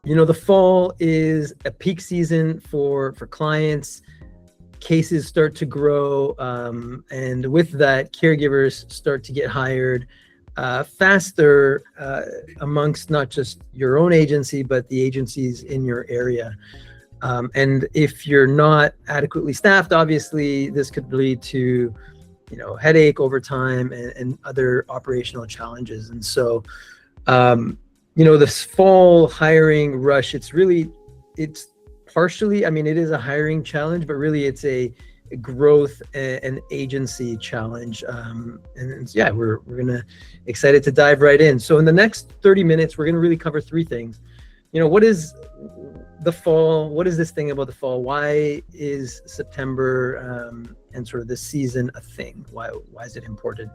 The fall is a peak season for clients. Cases start to grow, and with that, caregivers start to get hired faster amongst not just your own agency, but the agencies in your area. And if you're not adequately staffed, obviously this could lead to, headache over time and other operational challenges. And so, this fall hiring rush, it's partially, it is a hiring challenge, but really it's a growth and agency challenge. We're gonna excited to dive right in. So in the next 30 minutes, we're gonna really cover three things. What is the fall? What is this thing about the fall? Why is September and sort of this season a thing? Why is it important?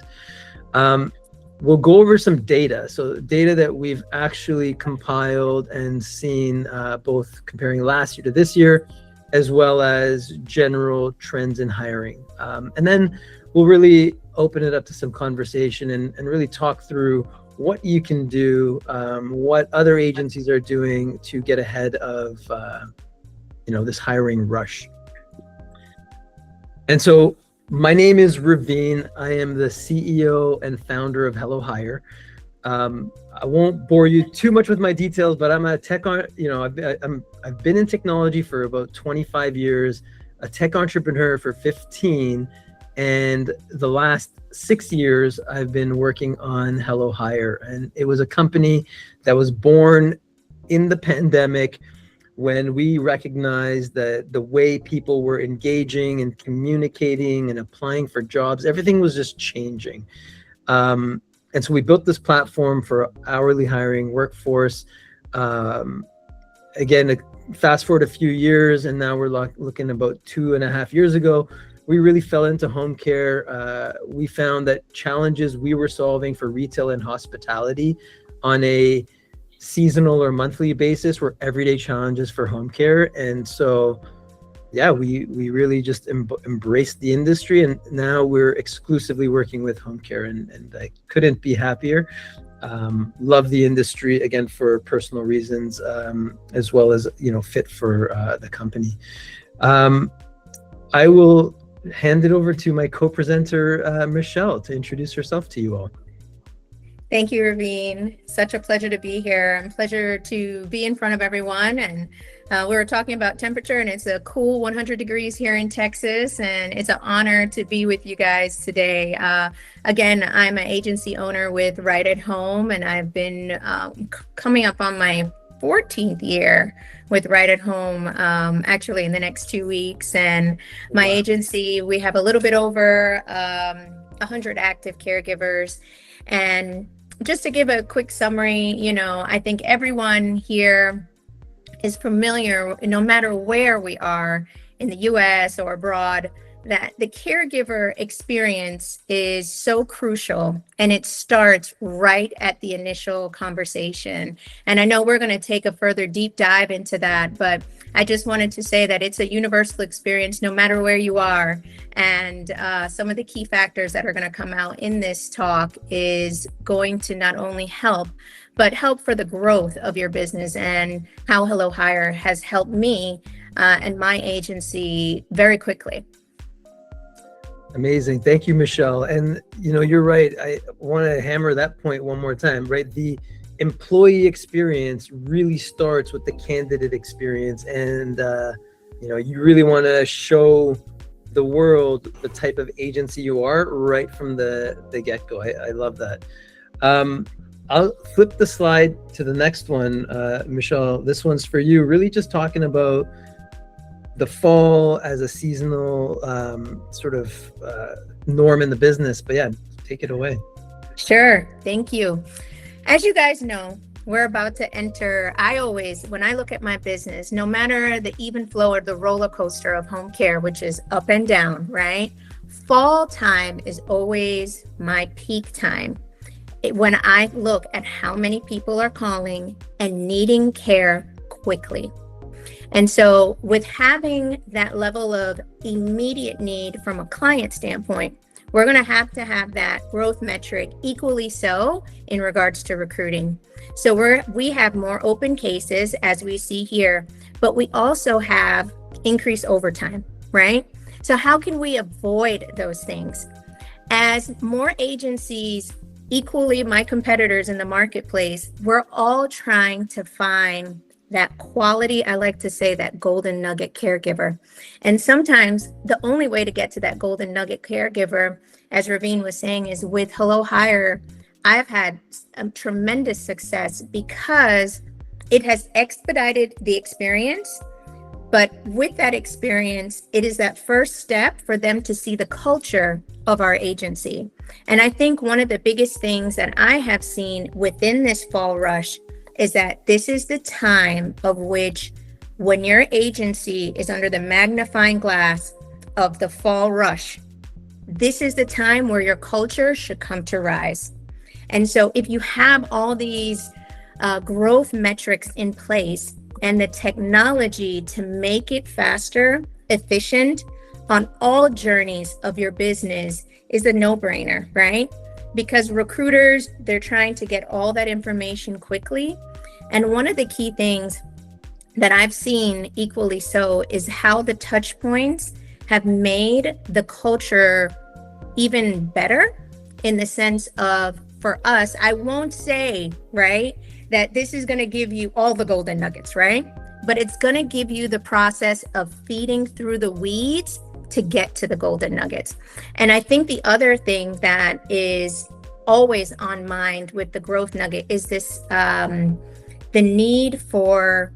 We'll go over some data. So data that we've actually compiled and seen, both comparing last year to this year, as well as general trends in hiring. And then we'll really open it up to some conversation and really talk through what you can do, what other agencies are doing to get ahead of, this hiring rush. And so my name is Ravin. I am the CEO and founder of Hello Hire. I won't bore you too much with my details, but I'm a tech, I've been in technology for about 25 years, a tech entrepreneur for 15, and the last 6 years I've been working on Hello Hire. And it was a company that was born in the pandemic when we recognized that the way people were engaging and communicating and applying for jobs, everything was just changing. And so we built this platform for hourly hiring workforce. Again, fast forward a few years, and now we're looking about 2.5 years ago, we really fell into home care. We found that challenges we were solving for retail and hospitality on a seasonal or monthly basis were everyday challenges for home care. And so, we really just embraced the industry, and now we're exclusively working with home care, and I couldn't be happier. Love the industry, again, for personal reasons, as well as, fit for the company. I will hand it over to my co-presenter, Michelle, to introduce herself to you all. Thank you, Ravin. Such a pleasure to be here, and pleasure to be in front of everyone. And we were talking about temperature, and it's a cool 100 degrees here in Texas, and it's an honor to be with you guys today. Again, I'm an agency owner with Right at Home, and I've been coming up on my 14th year with Right at Home, actually in the next 2 weeks. And my agency, we have a little bit over 100 active caregivers. And just to give a quick summary, I think everyone here is familiar, no matter where we are in the US or abroad, that the caregiver experience is so crucial, and it starts right at the initial conversation. And I know we're going to take a further deep dive into that, but I just wanted to say that it's a universal experience no matter where you are. And some of the key factors that are going to come out in this talk is going to not only help, but help for the growth of your business, and how Hello Hire has helped me and my agency very quickly. Amazing. Thank you, Michelle. And, you're right. I want to hammer that point one more time, right? The employee experience really starts with the candidate experience. And, you really want to show the world the type of agency you are right from the get-go. I love that. I'll flip the slide to the next one. Michelle, this one's for you. Really just talking about the fall as a seasonal sort of norm in the business. But take it away. Sure. Thank you. As you guys know, we're about to enter, when I look at my business, no matter the even flow or the roller coaster of home care, which is up and down, right? Fall time is always my peak time. When I look at how many people are calling and needing care quickly. And so with having that level of immediate need from a client standpoint, we're going to have that growth metric equally so in regards to recruiting. So we have more open cases, as we see here, but we also have increased overtime, right? So how can we avoid those things? As more agencies, equally my competitors in the marketplace, we're all trying to find that quality, I like to say that golden nugget caregiver. And sometimes the only way to get to that golden nugget caregiver, as Ravin was saying, is with Hello Hire. I've had tremendous success because it has expedited the experience. But with that experience, it is that first step for them to see the culture of our agency. And I think one of the biggest things that I have seen within this fall rush is that this is the time of which, when your agency is under the magnifying glass of the fall rush, this is the time where your culture should come to rise. And so if you have all these growth metrics in place and the technology to make it faster, efficient on all journeys of your business is a no-brainer, right? Because recruiters, they're trying to get all that information quickly. And one of the key things that I've seen equally so is how the touch points have made the culture even better, in the sense of, for us, I won't say, right, that this is going to give you all the golden nuggets, right? But it's going to give you the process of feeding through the weeds to get to the golden nuggets. And I think the other thing that is always on mind with the growth nugget is this, the need for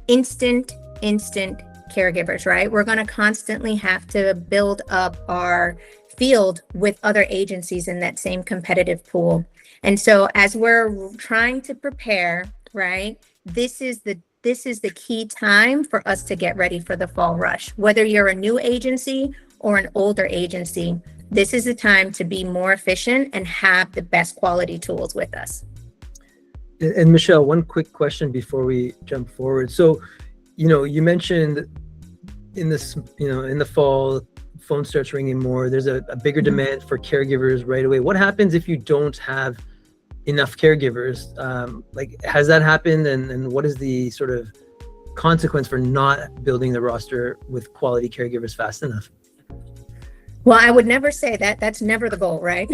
instant caregivers, right? We're going to constantly have to build up our field with other agencies in that same competitive pool. And so as we're trying to prepare, right, this is the key time for us to get ready for the fall rush. Whether you're a new agency or an older agency, this is the time to be more efficient and have the best quality tools with us. And Michelle, one quick question before we jump forward. So, you mentioned in this, in the fall, phone starts ringing more. There's a bigger demand for caregivers right away. What happens if you don't have enough caregivers? Has that happened? And what is the sort of consequence for not building the roster with quality caregivers fast enough? Well, I would never say that. That's never the goal, right?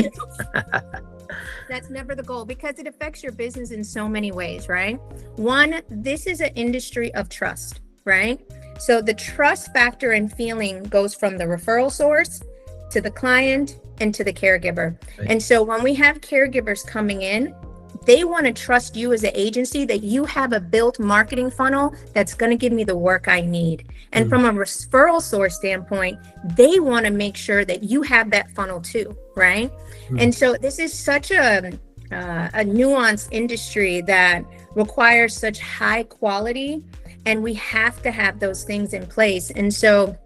That's never the goal, because it affects your business in so many ways, right? One, this is an industry of trust, right? So the trust factor and feeling goes from the referral source to the client and to the caregiver. Right. And so when we have caregivers coming in, they want to trust you as an agency that you have a built marketing funnel that's going to give me the work I need. And from a referral source standpoint, they want to make sure that you have that funnel too, right? And so this is such a nuanced industry that requires such high quality, and we have to have those things in place. And so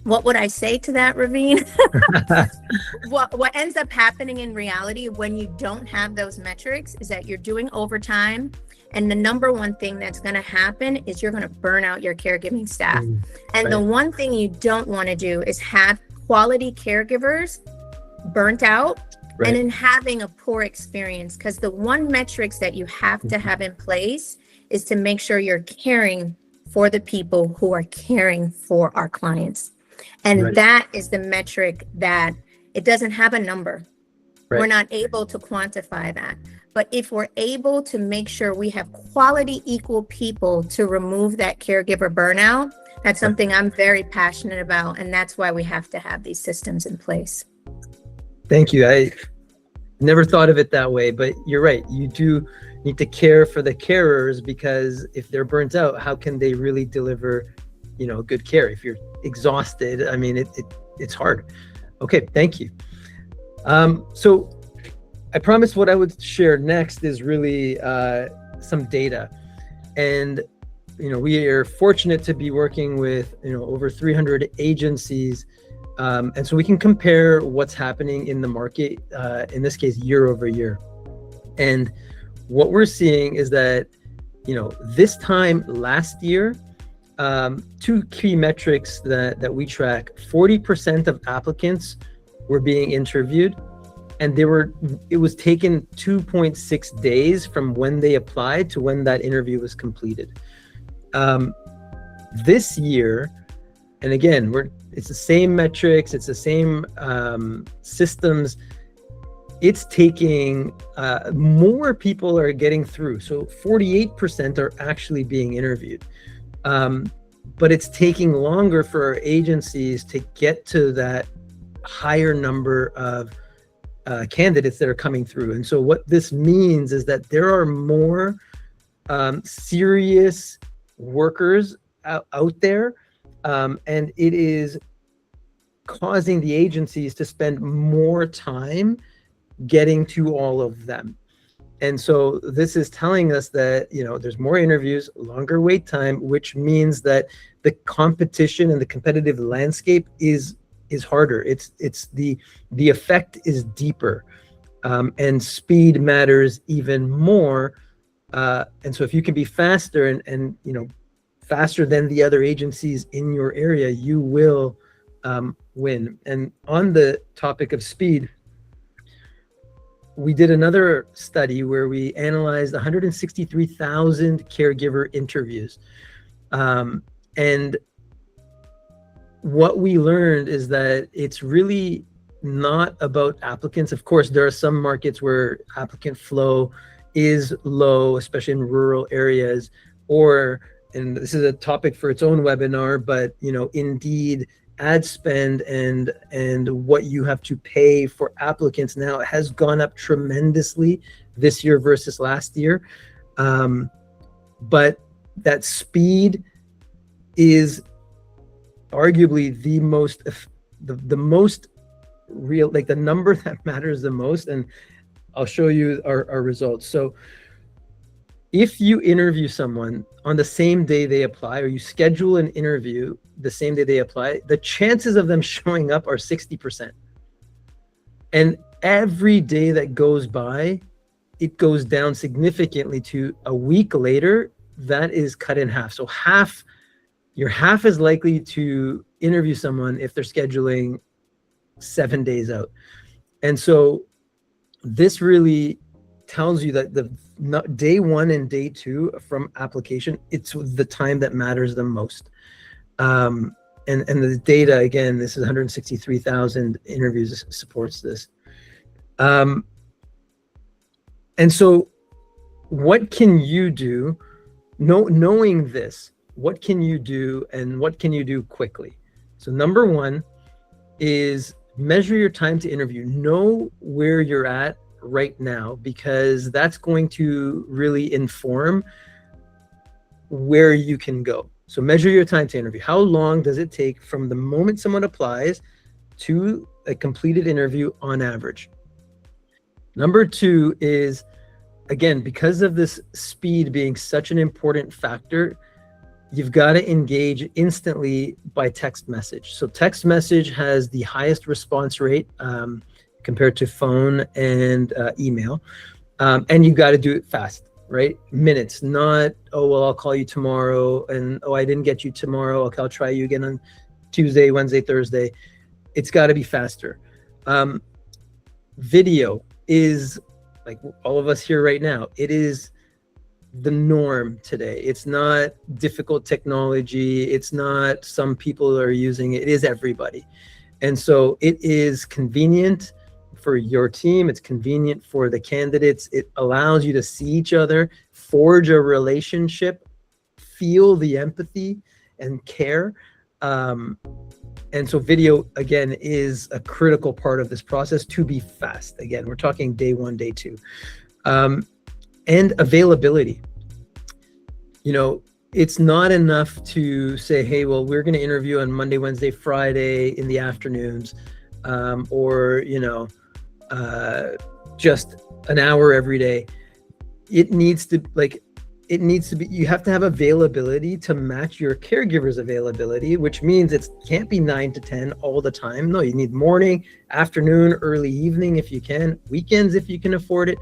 what would I say to that, Ravin? What ends up happening in reality when you don't have those metrics is that you're doing overtime. And the number one thing that's going to happen is you're going to burn out your caregiving staff. And right. The one thing you don't want to do is have quality caregivers burnt out, right, and then having a poor experience. Because the one metrics that you have to have in place is to make sure you're caring for the people who are caring for our clients. And right. That is the metric that it doesn't have a number. Right. We're not able to quantify that. But if we're able to make sure we have quality equal people to remove that caregiver burnout, that's something I'm very passionate about. And that's why we have to have these systems in place. Thank you. I never thought of it that way, but you're right. You do need to care for the carers, because if they're burnt out, how can they really deliver, good care? If you're exhausted, I mean, it's hard. Okay, thank you. So I promised what I would share next is really some data. And, we are fortunate to be working with, over 300 agencies. And so we can compare what's happening in the market, in this case, year over year. And what we're seeing is that, this time last year, two key metrics that we track: 40% of applicants were being interviewed, and it was taken 2.6 days from when they applied to when that interview was completed. This year, and again, it's the same metrics, it's the same systems. It's taking more people are getting through. So 48% are actually being interviewed. But it's taking longer for our agencies to get to that higher number of candidates that are coming through. And so what this means is that there are more serious workers out there, and it is causing the agencies to spend more time getting to all of them. And so this is telling us that, there's more interviews, longer wait time, which means that the competition and the competitive landscape is harder. It's the effect is deeper, and speed matters even more. And so if you can be faster and faster than the other agencies in your area, you will win. And on the topic of speed, we did another study where we analyzed 163,000 caregiver interviews. And what we learned is that it's really not about applicants. Of course, there are some markets where applicant flow is low, especially in rural areas, and this is a topic for its own webinar, but Indeed ad spend and what you have to pay for applicants now has gone up tremendously this year versus last year. But that speed is arguably the most real, like the number that matters the most. And I'll show you our results. So if you interview someone on the same day they apply, or you schedule an interview the same day they apply, the chances of them showing up are 60%. And every day that goes by, it goes down significantly to a week later, that is cut in half. So you're half as likely to interview someone if they're scheduling 7 days out. And so this really tells you that the day one and day two from application, it's the time that matters the most. And the data, again, this is 163,000 interviews supports this. And so what can you do, knowing this, what can you do and what can you do quickly? So number one is measure your time to interview. Know where you're at right now, because that's going to really inform where you can go. So measure your time to interview. How long does it take from the moment someone applies to a completed interview on average? Number two is, again, because of this speed being such an important factor, you've got to engage instantly by text message. So text message has the highest response rate compared to phone and email. And you got to do it fast, right? Minutes, not, oh, well, I'll call you tomorrow. And, oh, I didn't get you tomorrow. Okay, I'll try you again on Tuesday, Wednesday, Thursday. It's got to be faster. Video is, like all of us here right now, it is the norm today. It's not difficult technology. It's not some people are using it. It is everybody. And so it is convenient for your team. It's convenient for the candidates. It allows you to see each other, forge a relationship, feel the empathy and care. And so video, again, is a critical part of this process to be fast. Again, we're talking day one, day two. And availability. It's not enough to say, hey, well, we're going to interview on Monday, Wednesday, Friday in the afternoons, or, just an hour every day. It needs to be, you have to have availability to match your caregiver's availability, which means it can't be 9 to 10 all the time. No, you need morning, afternoon, early evening if you can, weekends if you can afford it,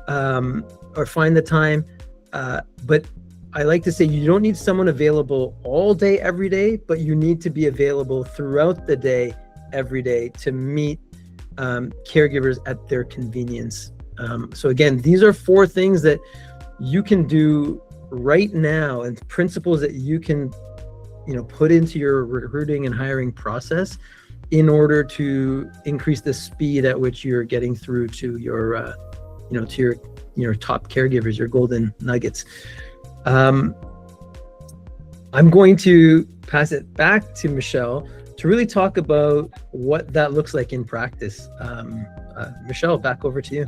or find the time. But I like to say you don't need someone available all day, every day, but you need to be available throughout the day, every day to meet caregivers at their convenience. So again, these are 4 things that you can do right now, and principles that you can, put into your recruiting and hiring process in order to increase the speed at which you're getting through to your, to your top caregivers, your golden nuggets. I'm going to pass it back to Michelle to really talk about what that looks like in practice. Michelle, back over to you.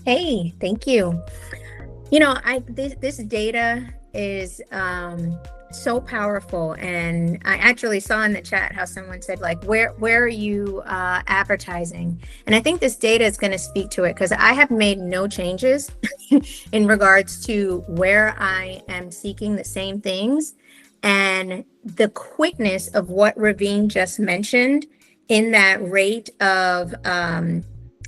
Hey, thank you. This data is so powerful, and I actually saw in the chat how someone said, like, where are you advertising? And I think this data is going to speak to it, because I have made no changes in regards to where I am seeking the same things. And the quickness of what Ravin just mentioned in that rate of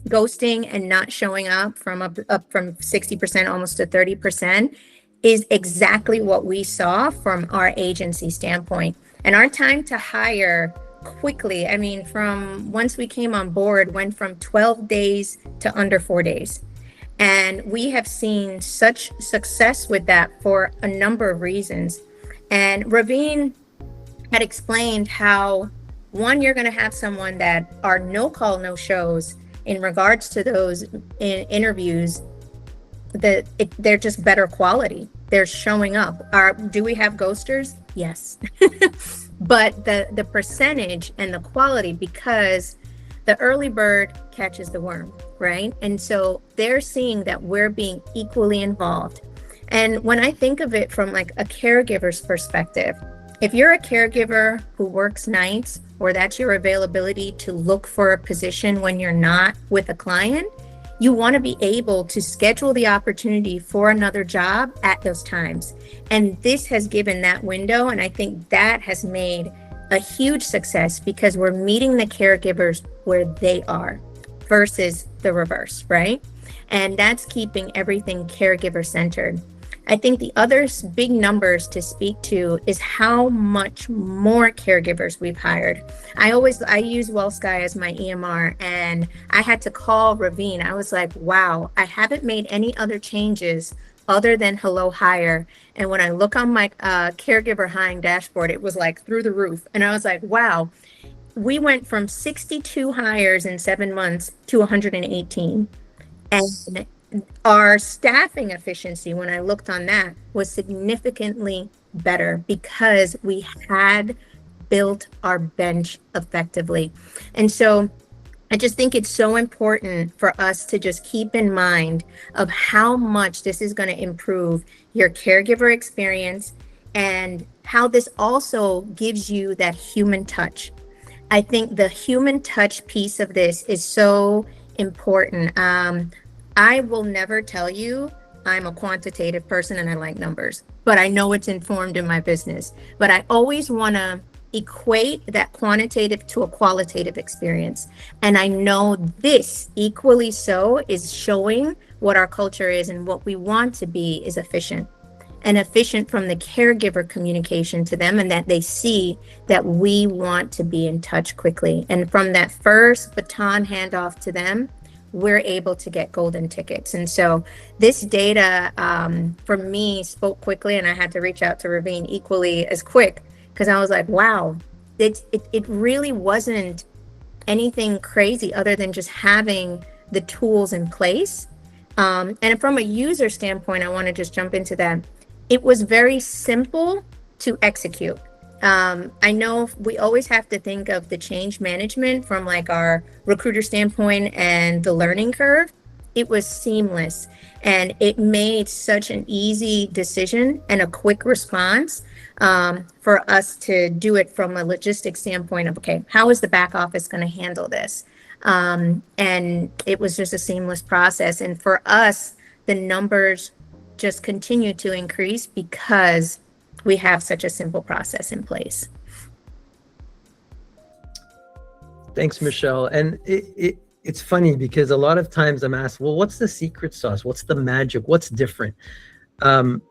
ghosting and not showing up from 60% almost to 30% is exactly what we saw from our agency standpoint. And our time to hire quickly, from once we came on board, went from 12 days to under 4 days. And we have seen such success with that for a number of reasons. And Ravin had explained how, one, you're going to have someone that are no call, no shows in regards to those interviews, that they're just better quality. They're showing up. Do we have ghosters? Yes. But the percentage and the quality, because the early bird catches the worm, right? And so they're seeing that we're being equally involved. And when I think of it from like a caregiver's perspective, if you're a caregiver who works nights, or that's your availability to look for a position when you're not with a client, you want to be able to schedule the opportunity for another job at those times. And this has given that window. And I think that has made a huge success, because we're meeting the caregivers where they are versus the reverse, right? And that's keeping everything caregiver centered. I think the other big numbers to speak to is how much more caregivers we've hired. I use WellSky as my EMR, and I had to call Ravin. I was like, wow, I haven't made any other changes other than hello hire. And when I look on my caregiver hiring dashboard, it was like through the roof. And I was like, wow, we went from 62 hires in 7 months to 118. And our staffing efficiency, when I looked on that, was significantly better, because we had built our bench effectively. And so I just think it's so important for us to just keep in mind of how much this is going to improve your caregiver experience, and how this also gives you that human touch. I think the human touch piece of this is so important. I will never tell you I'm a quantitative person and I like numbers, but I know it's informed in my business. But I always want to equate that quantitative to a qualitative experience. And I know this equally so is showing what our culture is, and what we want to be is efficient. And efficient from the caregiver communication to them, and that they see that we want to be in touch quickly. And from that first baton handoff to them, we're able to get golden tickets. And so this data for me spoke quickly, and I had to reach out to Ravin equally as quick, because I was like, wow, it really wasn't anything crazy other than just having the tools in place. And from a user standpoint, I want to just jump into that. It was very simple to execute. I know we always have to think of the change management from like our recruiter standpoint and the learning curve. It was seamless, and it made such an easy decision and a quick response for us to do it from a logistics standpoint of, okay, how is the back office going to handle this? And it was just a seamless process. And for us, the numbers just continue to increase because we have such a simple process in place. Thanks, Michelle. And it's funny because a lot of times I'm asked, well, what's the secret sauce? What's the magic? What's different? And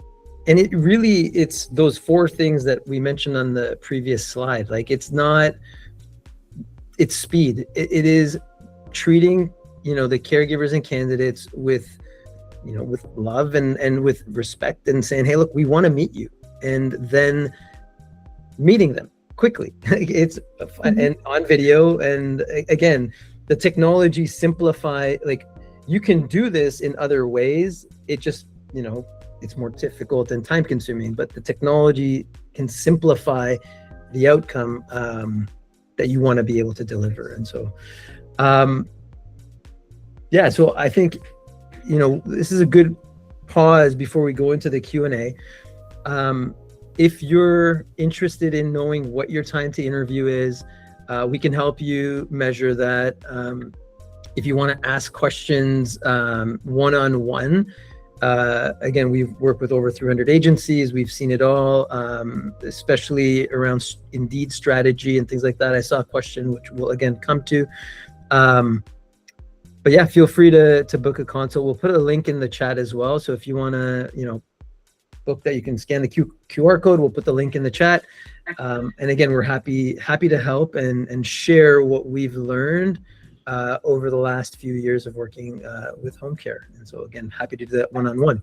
it's those 4 things that we mentioned on the previous slide. Like, it's speed. It is treating, the caregivers and candidates with, with love and with respect, and saying, hey, look, we want to meet you. And then meeting them quickly. It's and on video. And again, the technology simplify, like, you can do this in other ways. It just, it's more difficult and time consuming, but the technology can simplify the outcome that you want to be able to deliver. And so, so I think, this is a good pause before we go into the Q&A. If you're interested in knowing what your time to interview is, we can help you measure that. If you want to ask questions one-on-one, again, we've worked with over 300 agencies. We've seen it all, especially around Indeed strategy and things like that. I saw a question which we'll again come to. But yeah, feel free to book a consult. We'll put a link in the chat as well. So if you want to, book that, you can scan the QR code. We'll put the link in the chat. And again, we're happy to help and share what we've learned over the last few years of working with home care. And so again, happy to do that one-on-one.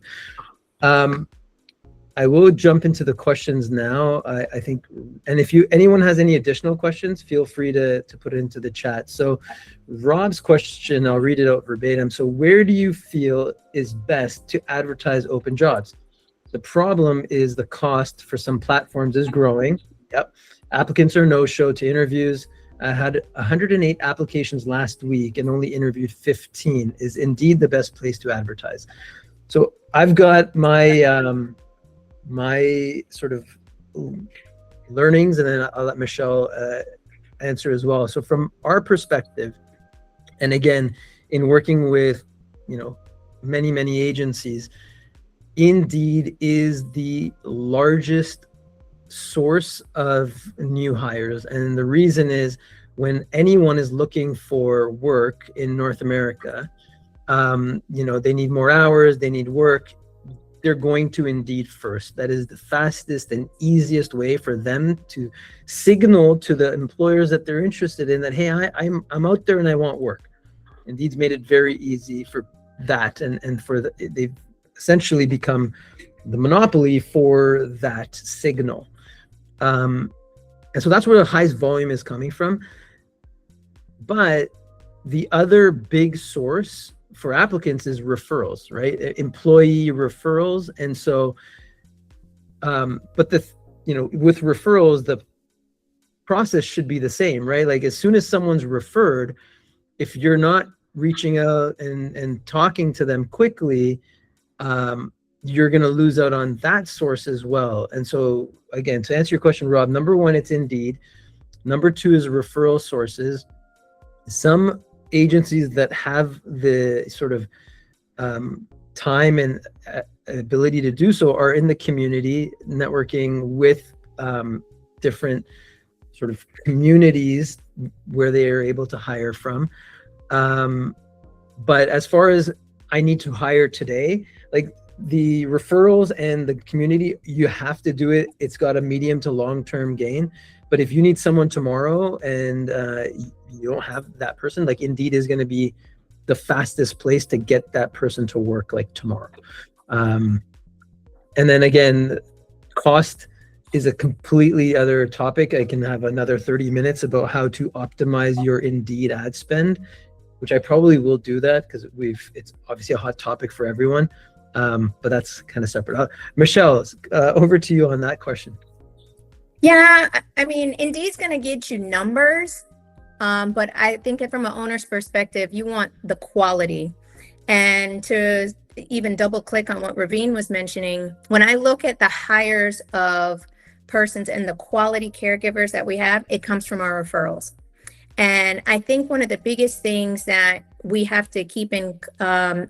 I will jump into the questions now. I think, and if anyone has any additional questions, feel free to put it into the chat. So Rob's question, I'll read it out verbatim. So where do you feel is best to advertise open jobs? The problem is the cost for some platforms is growing. Yep. Applicants are no-show to interviews. I had 108 applications last week and only interviewed 15. Is Indeed the best place to advertise? So I've got my my sort of learnings, and then I'll let Michelle answer as well. So from our perspective, and again, in working with, many agencies, Indeed is the largest source of new hires. And the reason is, when anyone is looking for work in North America, they need more hours, they need work, they're going to Indeed first. That is the fastest and easiest way for them to signal to the employers that they're interested in that, hey, I'm out there and I want work. Indeed's made it very easy for that, and they've essentially become the monopoly for that signal. And so that's where the highest volume is coming from. But the other big source for applicants is referrals, right? Employee referrals. And so, but with referrals, the process should be the same, right? Like, as soon as someone's referred, if you're not reaching out and talking to them quickly, you're going to lose out on that source as well. And so again, to answer your question, Rob, number one, it's Indeed. Number two is referral sources. Some agencies that have the sort of time and ability to do so are in the community, networking with different sort of communities where they are able to hire from. But as far as I need to hire today, like, the referrals and the community, you have to do it. It's got a medium to long-term gain. But if you need someone tomorrow and you don't have that person, like, Indeed is going to be the fastest place to get that person to work, like, tomorrow. And then again, cost is a completely other topic. I can have another 30 minutes about how to optimize your Indeed ad spend, which I probably will do that because it's obviously a hot topic for everyone. But that's kind of separate. Michelle, over to you on that question. Yeah, I mean, Indeed's going to get you numbers, but I think from an owner's perspective, you want the quality. And to even double click on what Ravin was mentioning, when I look at the hires of persons and the quality caregivers that we have, it comes from our referrals. And I think one of the biggest things that we have to keep in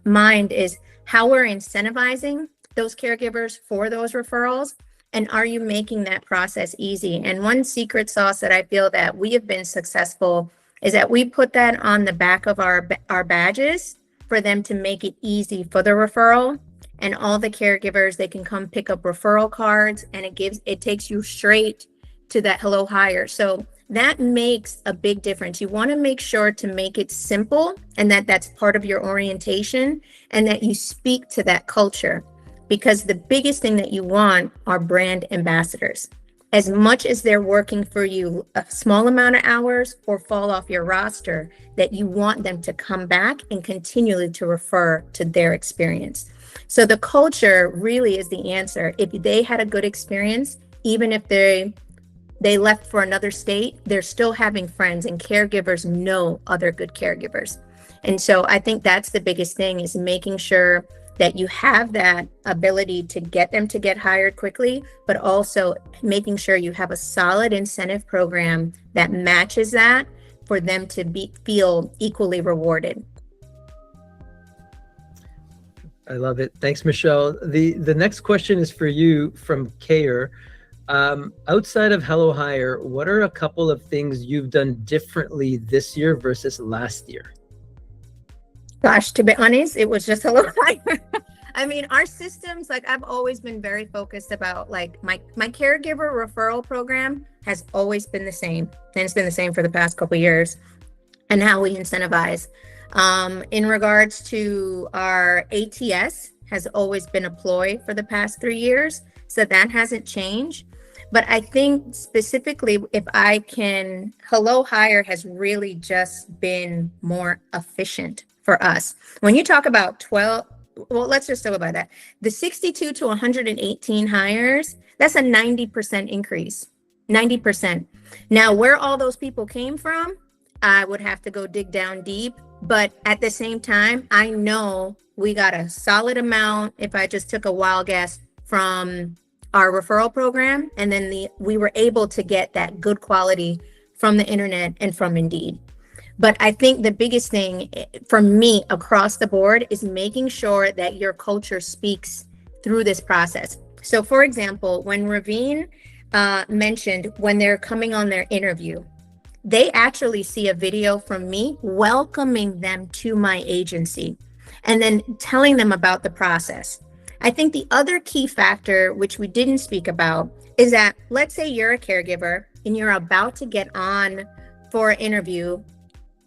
mind is how we're incentivizing those caregivers for those referrals. And are you making that process easy? And one secret sauce that I feel that we have been successful is that we put that on the back of our badges for them to make it easy for the referral. And all the caregivers, they can come pick up referral cards, and it takes you straight to that hello hire. So That makes a big difference. You want to make sure to make it simple, and that's part of your orientation, and that you speak to that culture, because the biggest thing that you want are brand ambassadors. As much as they're working for you a small amount of hours or fall off your roster, that you want them to come back and continually to refer to their experience. So the culture really is the answer. If they had a good experience, even if they left for another state, they're still having friends, and caregivers know other good caregivers. And so I think that's the biggest thing, is making sure that you have that ability to get them to get hired quickly, but also making sure you have a solid incentive program that matches that for them to feel equally rewarded. I love it. Thanks, Michelle. The next question is for you from Kayer. Outside of Hello Hire, what are a couple of things you've done differently this year versus last year? Gosh, to be honest, it was just Hello Hire. I mean, our systems, like, I've always been very focused about, like, my caregiver referral program has always been the same, and it's been the same for the past couple of years, and how we incentivize. In regards to our ATS, has always been a ploy for the past 3 years, so that hasn't changed. But I think specifically, Hello Hire has really just been more efficient for us. When you talk about let's just talk about that. The 62 to 118 hires, that's a 90% increase, 90%. Now, where all those people came from, I would have to go dig down deep. But at the same time, I know we got a solid amount, if I just took a wild guess, from our referral program. And then we were able to get that good quality from the internet and from Indeed. But I think the biggest thing for me across the board is making sure that your culture speaks through this process. So for example, when Ravin mentioned when they're coming on their interview, they actually see a video from me welcoming them to my agency and then telling them about the process. I think the other key factor, which we didn't speak about, is that let's say you're a caregiver and you're about to get on for an interview.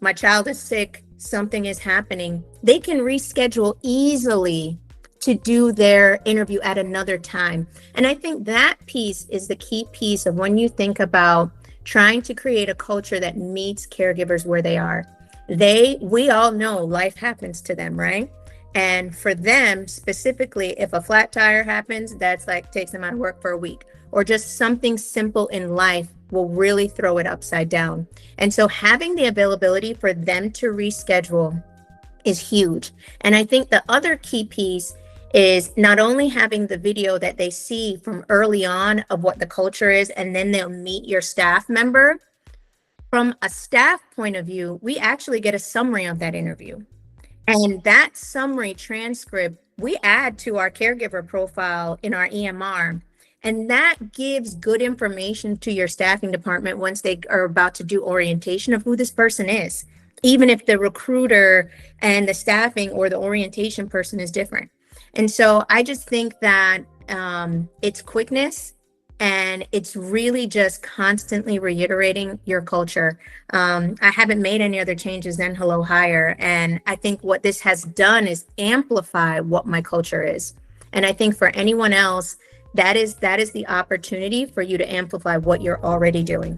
My child is sick, something is happening. They can reschedule easily to do their interview at another time. And I think that piece is the key piece of when you think about trying to create a culture that meets caregivers where they are. We all know life happens to them, right? And for them specifically, if a flat tire happens, that's like takes them out of work for a week, or just something simple in life will really throw it upside down. And so having the availability for them to reschedule is huge. And I think the other key piece is not only having the video that they see from early on of what the culture is, and then they'll meet your staff member. From a staff point of view, we actually get a summary of that interview. And that summary transcript, we add to our caregiver profile in our EMR. And that gives good information to your staffing department once they are about to do orientation of who this person is, even if the recruiter and the staffing or the orientation person is different. And so I just think that it's quickness, and it's really just constantly reiterating your culture. I haven't made any other changes than Hello Hire. And I think what this has done is amplify what my culture is. And I think for anyone else, that is the opportunity for you to amplify what you're already doing.